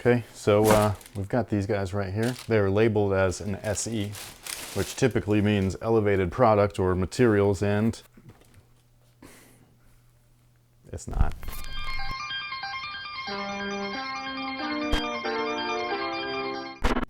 Okay, so we've got these guys right here. They're labeled as an SE, which typically means elevated product or materials, and it's not.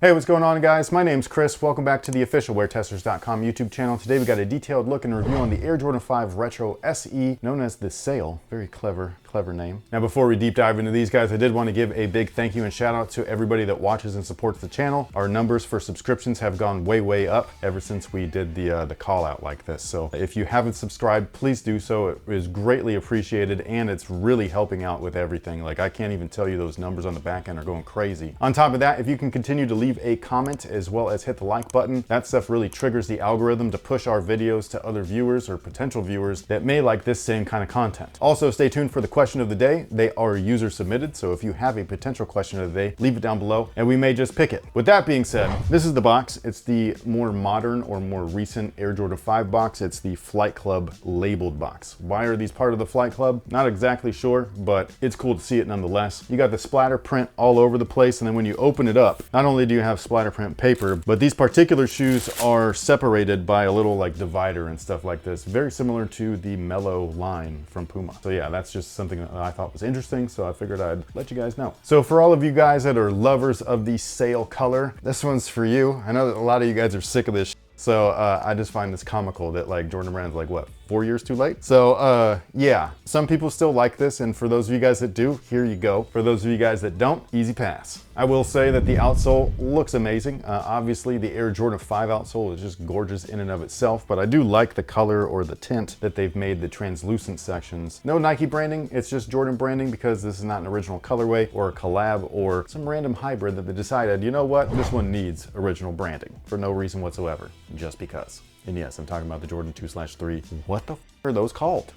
Hey, what's going on, guys? My name's Chris. Welcome back to the official WearTesters.com YouTube channel. Today we got a detailed look and review on the Air Jordan 5 Retro SE, known as the Sail. Very clever name. Now, before we deep dive into these guys, I did want to give a big thank you and shout out to everybody that watches and supports the channel. Our numbers for subscriptions have gone way up ever since we did the call out like this. So if you haven't subscribed, please do so. It is greatly appreciated, and it's really helping out with everything. Like, I can't even tell you, those numbers on the back end are going crazy. On top of that, if you can continue to leave a comment as well as hit the like button, that stuff really triggers the algorithm to push our videos to other viewers or potential viewers that may like this same kind of content. Also, stay tuned for the question of the day. They are user submitted, so if you have a potential question of the day, leave it down below and we may just pick it. With that being said, this is the box. It's the more modern or more recent Air Jordan 5 box. It's the Flight Club labeled box. Why are these part of the Flight Club? Not exactly sure, but it's cool to see it nonetheless. You got the splatter print all over the place, and then when you open it up, not only do you have splatter print paper, but these particular shoes are separated by a little like divider and stuff like this, very similar to the Mellow line from Puma. So yeah, that's just something that I thought was interesting, so I figured I'd let you guys know. So for all of you guys that are lovers of the Sail color, this one's for you. I know that a lot of you guys are sick of this, so I just find this comical that like Jordan Brand's like, what, 4 years too late? So yeah, some people still like this, and for those of you guys that do, here you go. For those of you guys that don't, easy pass. I will say that the outsole looks amazing. Obviously the Air Jordan 5 outsole is just gorgeous in and of itself, but I do like the color or the tint that they've made the translucent sections. No Nike branding, it's just Jordan branding, because this is not an original colorway or a collab or some random hybrid that they decided, you know what, this one needs original branding for no reason whatsoever, just because. And yes, I'm talking about the Jordan 2/3. What the f are those called?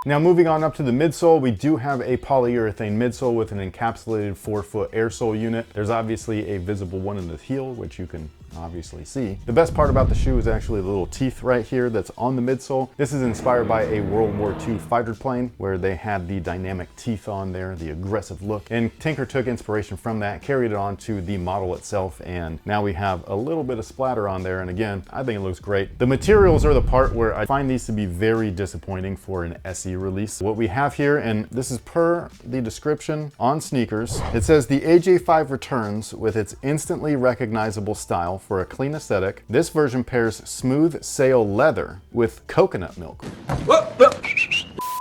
Now, moving on up to the midsole, we do have a polyurethane midsole with an encapsulated 4-foot air sole unit. There's obviously a visible one in the heel, which you can obviously see. The best part about the shoe is actually the little teeth right here that's on the midsole. This is inspired by a World War II fighter plane where they had the dynamic teeth on there, the aggressive look, and Tinker took inspiration from that, carried it on to the model itself, and now we have a little bit of splatter on there, and again, I think it looks great. The materials are the part where I find these to be very disappointing for an SE release. What we have here, and this is per the description on sneakers, it says the AJ5 returns with its instantly recognizable style for a clean aesthetic. This version pairs smooth sail leather with coconut milk.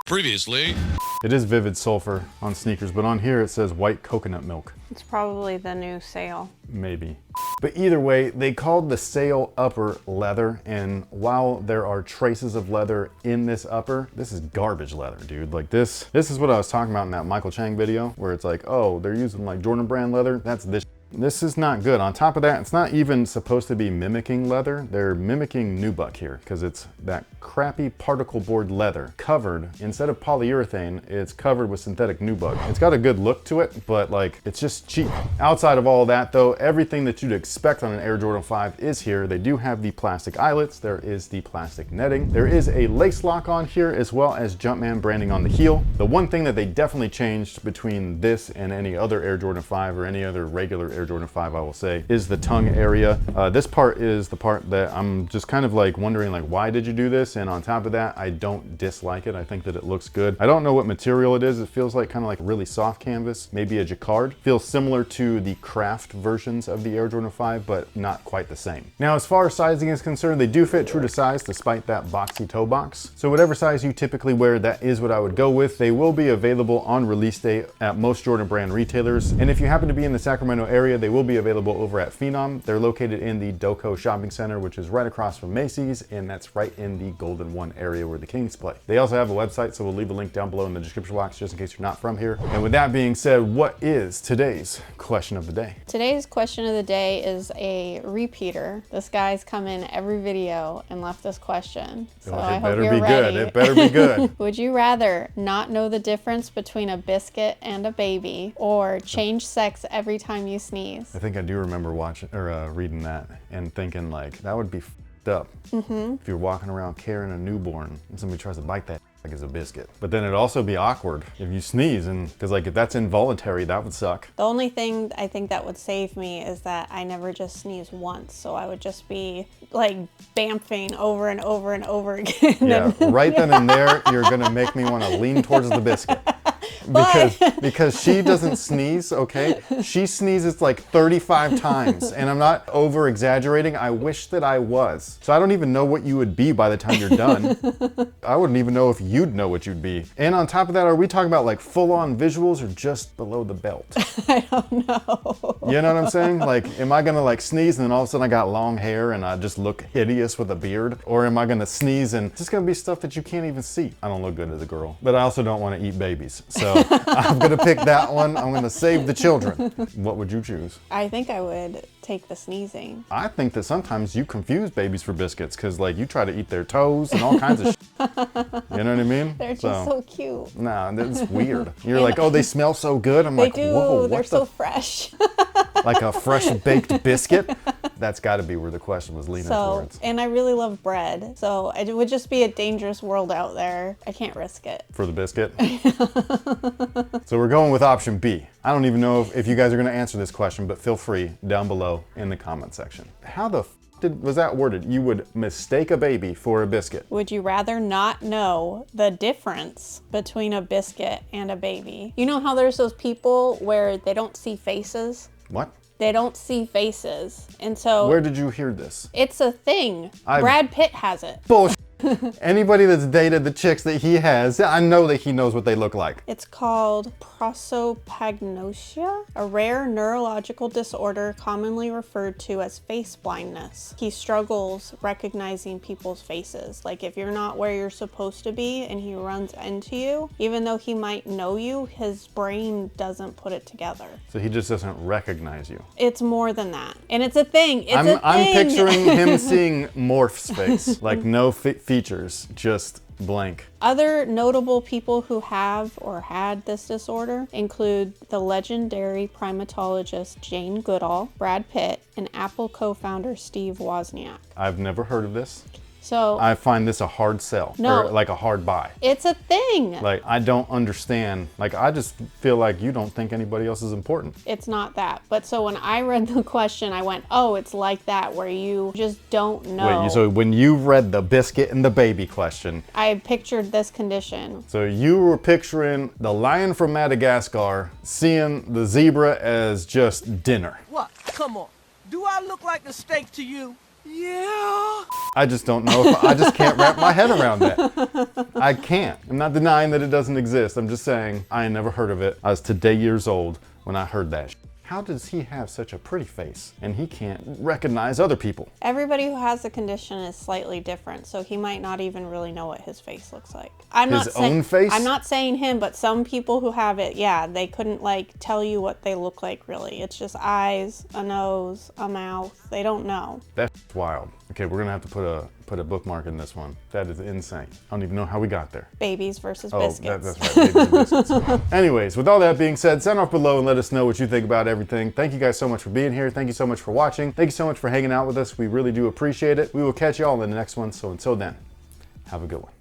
Previously. It is vivid sulfur on sneakers, but on here it says white coconut milk. It's probably the new Sail. Maybe. But either way, they called the Sail upper leather, and while there are traces of leather in this upper, this is garbage leather, dude. Like this is what I was talking about in that Michael Chang video, where it's like, oh, they're using like Jordan brand leather. That's this. This is not good. On top of that, it's not even supposed to be mimicking leather. They're mimicking nubuck here, because it's that crappy particle board leather covered, instead of polyurethane, it's covered with synthetic nubuck. It's got a good look to it, but like, it's just cheap. Outside of all that though, everything that you'd expect on an Air Jordan 5 is here. They do have the plastic eyelets. There is the plastic netting. There is a lace lock on here, as well as Jumpman branding on the heel. The one thing that they definitely changed between this and any other Air Jordan 5 or any other regular Air Jordan 5, I will say, is the tongue area. This part is the part that I'm just kind of like wondering, like, why did you do this? And on top of that, I don't dislike it. I think that it looks good. I don't know what material it is. It feels like kind of like really soft canvas, maybe a jacquard. Feels similar to the craft versions of the Air Jordan 5, but not quite the same. Now, as far as sizing is concerned, they do fit true to size despite that boxy toe box. So whatever size you typically wear, that is what I would go with. They will be available on release day at most Jordan brand retailers. And if you happen to be in the Sacramento area, they will be available over at Phenom. They're located in the Doco Shopping Center, which is right across from Macy's, and that's right in the Golden One area where the Kings play. They also have a website, so we'll leave a link down below in the description box just in case you're not from here. And with that being said, what is today's question of the day? Today's question of the day is a repeater. This guy's come in every video and left this question. So I hope you're ready. It better be good. Would you rather not know the difference between a biscuit and a baby, or change sex every time you sneeze? I think I do remember watching or reading that and thinking like, that would be f***ed up if you're walking around carrying a newborn and somebody tries to bite that. like as a biscuit. But then it'd also be awkward if you sneeze, and because like if that's involuntary, that would suck. The only thing I think that would save me is that I never just sneeze once, so I would just be like bamfing over and over and over again. Yeah, right then and there, you're gonna make me want to lean towards the biscuit. Because she doesn't sneeze, okay? She sneezes like 35 times, and I'm not over exaggerating. I wish that I was. So I don't even know what you would be by the time you're done. I wouldn't even know if you'd know what you'd be. And on top of that, are we talking about like full-on visuals or just below the belt? I don't know. You know what I'm saying? Like, am I gonna like sneeze and then all of a sudden I got long hair and I just look hideous with a beard? Or am I gonna sneeze and it's just gonna be stuff that you can't even see? I don't look good as a girl, but I also don't want to eat babies. So I'm gonna pick that one. I'm gonna save the children. What would you choose? I think I would take the sneezing. I think that sometimes you confuse babies for biscuits because like you try to eat their toes and all kinds of shit. You know what I mean? They're just so cute. Nah, that's weird. You're like, oh, they smell so good. I'm like, do. whoa, They're so fresh. Like a fresh baked biscuit? That's got to be where the question was leaning towards. And I really love bread, so it would just be a dangerous world out there. I can't risk it. For the biscuit? So we're going with option B. I don't even know if you guys are going to answer this question, but feel free down below in the comment section. How the was that worded? You would mistake a baby for a biscuit. Would you rather not know the difference between a biscuit and a baby? You know how there's those people where they don't see faces? What? They don't see faces. And so... Where did you hear this? It's a thing. Brad Pitt has it. Bullshit. Anybody that's dated the chicks that he has, I know that he knows what they look like. It's called prosopagnosia, a rare neurological disorder commonly referred to as face blindness. He struggles recognizing people's faces. Like if you're not where you're supposed to be and he runs into you, even though he might know you, his brain doesn't put it together. So he just doesn't recognize you. It's more than that. And it's a thing. I'm picturing him seeing Morph's face, like no features, just blank. Other notable people who have or had this disorder include the legendary primatologist Jane Goodall, Brad Pitt, and Apple co-founder Steve Wozniak. I've never heard of this. So I find this a hard sell, no, or like a hard buy. It's a thing. Like I don't understand. Like I just feel like you don't think anybody else is important. It's not that. But so when I read the question, I went, oh, it's like that where you just don't know. Wait, so when you read the biscuit and the baby question, I pictured this condition. So you were picturing the lion from Madagascar seeing the zebra as just dinner. What? Come on. Do I look like a steak to you? Yeah. I just don't know if I just can't wrap my head around that. I can't. I'm not denying that it doesn't exist. I'm just saying I had never heard of it. I was today years old when I heard that. How does he have such a pretty face and he can't recognize other people? Everybody who has the condition is slightly different, so he might not even really know what his face looks like. His own face? I'm not saying him, but some people who have it, yeah, they couldn't like tell you what they look like really. It's just eyes, a nose, a mouth. They don't know. That's wild. Okay, we're gonna have to put a bookmark in this one. That is insane. I don't even know how we got there. Babies versus biscuits. That's right, babies and biscuits. Anyways, with all that being said, sound off below and let us know what you think about everything. Thank you guys so much for being here. Thank you so much for watching. Thank you so much for hanging out with us. We really do appreciate it. We will catch you all in the next one. So until then, have a good one.